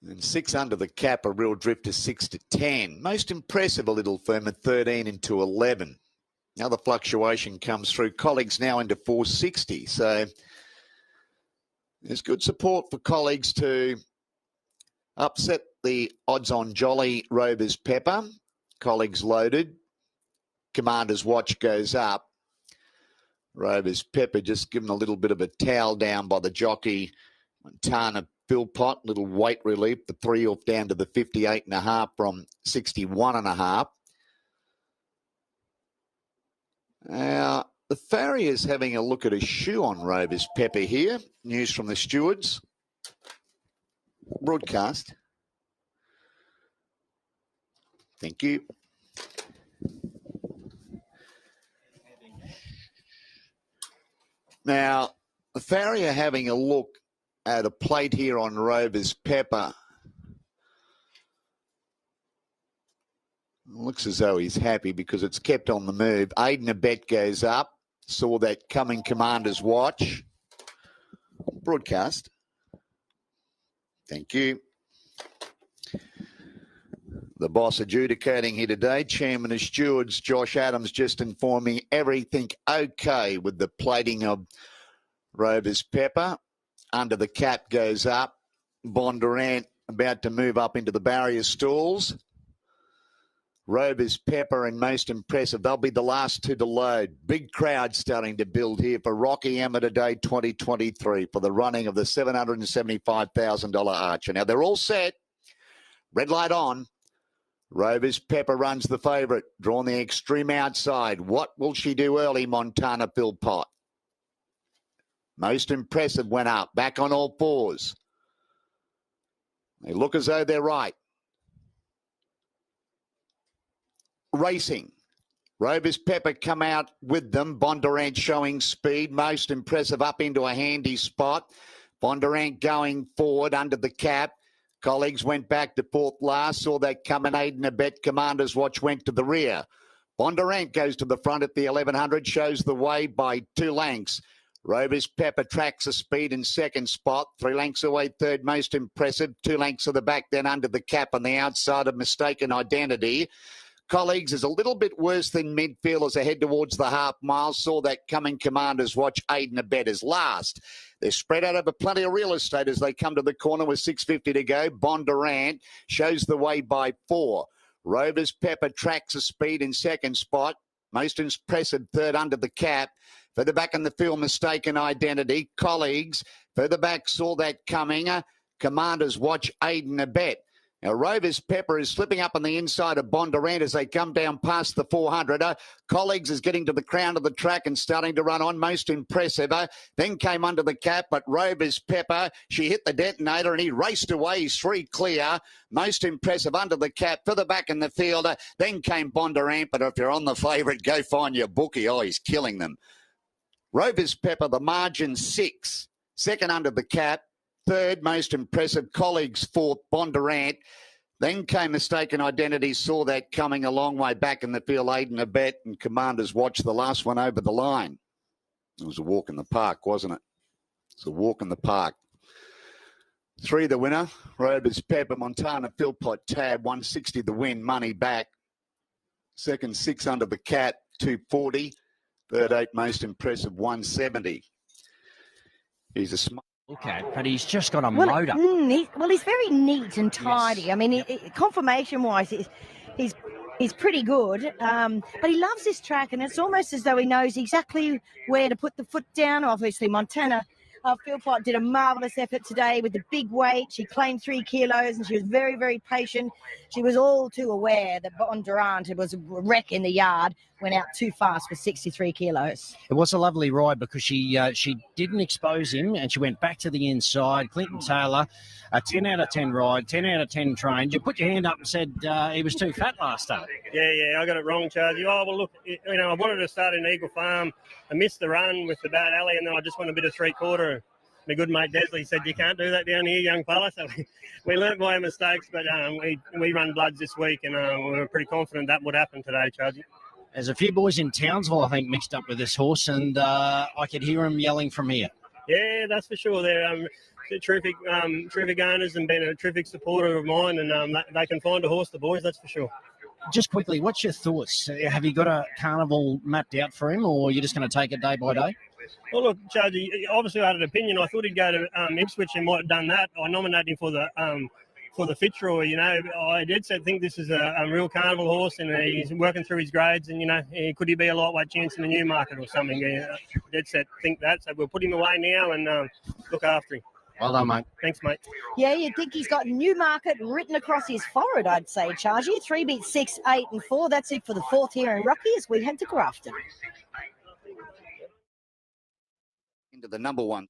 And 6 under the cap, a real drift to 6 to 10. Most impressive, a little firm at 13 into 11. Now the fluctuation comes through. Colleagues now into 460. So there's good support for Colleagues to upset the odds-on jolly Rovers Pepper. Colleagues loaded. Commander's Watch goes up. Rovers Pepper just given a little bit of a towel down by the jockey. Montana Philpott, little weight relief. The 3 off down to the 58.5 from 61.5. Now, the farrier's having a look at a shoe on Rovers Pepper here. News from the stewards. Broadcast. Thank you. Now, the farrier having a look at a plate here on Rovers Pepper. Looks as though he's happy because it's kept on the move. Aiden Abet goes up. Saw that coming, Commander's Watch. Broadcast. Thank you. The boss adjudicating here today, Chairman of Stewards, Josh Adams, just informed me everything okay with the plating of Rovers Pepper. Under the cap goes up. Bondurant about to move up into the barrier stalls. Rovers Pepper and most impressive. They'll be the last two to load. Big crowd starting to build here for Rockhampton Day 2023 for the running of the $775,000 Archer. Now they're all set. Red light on. Rovers Pepper runs the favourite. Drawn the extreme outside. What will she do early, Montana Philpott? Most impressive went up. Back on all fours. They look as though they're right. Racing. Rovers Pepper come out with them. Bondurant showing speed. Most impressive up into a handy spot. Bondurant going forward under the cap. Colleagues went back to fourth last. Saw that coming. Aiden Abet, Commander's Watch went to the rear. Bondurant goes to the front at the 1100. Shows the way by 2 lengths. Rovers Pepper tracks a speed in second spot. 3 lengths away third, most impressive. 2 lengths to the back, then under the cap on the outside of Mistaken Identity. Colleagues is a little bit worse than midfield as they head towards the half mile. Saw that coming, Commander's Watch. Aiden Abet is last. They're spread out over plenty of real estate as they come to the corner with 6:50 to go. Bondurant shows the way by 4. Rovers Pepper tracks a speed in second spot. Most impressive third under the cap. Further back in the field, Mistaken Identity. Colleagues further back saw that coming. Commander's Watch, Aiden Abet. Now, Rovers Pepper is slipping up on the inside of Bondurant as they come down past the 400. Colleagues is getting to the crown of the track and starting to run on. Most impressive. Then came under the cap, but Rovers Pepper, she hit the detonator and he raced away. He's 3 clear. Most impressive under the cap. Further back in the field. Then came Bondurant, but if you're on the favourite, go find your bookie. Oh, he's killing them. Rovers Pepper, the margin 6. Second under the cap. Third most impressive, Colleagues fourth, Bondurant. Then came Mistaken Identity, saw that coming a long way back in the field. Aiden Abet and Commander's Watch, the last one over the line. It was a walk in the park, wasn't it? It's a walk in the park. 3 the winner, Rovers Pepper, Montana Philpott, tab, 160 the win, money back. Second, 6 under the cap, 240. Third, 8 most impressive, 170. He's a smart. Okay, but he's just got a motor. He's very neat and tidy. Yes. I mean, confirmation-wise, he's pretty good. But he loves this track, and it's almost as though he knows exactly where to put the foot down. Obviously, Montana Philpott did a marvellous effort today with the big weight. She claimed 3 kilos, and she was very, very patient. She was all too aware that Bondurant was a wreck in the yard, went out too fast with 63 kilos. It was a lovely ride because she didn't expose him, and she went back to the inside. Clinton Taylor, a 10 out of 10 ride, 10 out of 10 trained. You put your hand up and said he was too fat last time. Yeah, I got it wrong, Charlie. Oh, well, look, I wanted to start in Eagle Farm. I missed the run with the bad alley, and then I just went a bit of 3/4. My good mate Desley said, you can't do that down here, young fella. So we learnt by our mistakes, but we run bloods this week, and we were pretty confident that would happen today, Charlie. There's a few boys in Townsville, I think, mixed up with this horse, and I could hear them yelling from here. Yeah, that's for sure. They're terrific owners and been a terrific supporter of mine, and they can find a horse, the boys, that's for sure. Just quickly, what's your thoughts? Have you got a carnival mapped out for him, or you're just going to take it day by day? Well, look, Chargy, obviously I had an opinion. I thought he'd go to Ipswich and might have done that. I nominated him for the Fitzroy. You know, I did think this is a real carnival horse, and he's working through his grades. And you know, could he be a lightweight chance in the Newmarket or something? I did think that. So we'll put him away now and look after him. Well done, mate. Thanks, mate. Yeah, you'd think he's got Newmarket written across his forehead, I'd say, Chargy. 3 beats 6, 8 and 4. That's it for the fourth here in Rocky as we head to Grafton. Into the number one.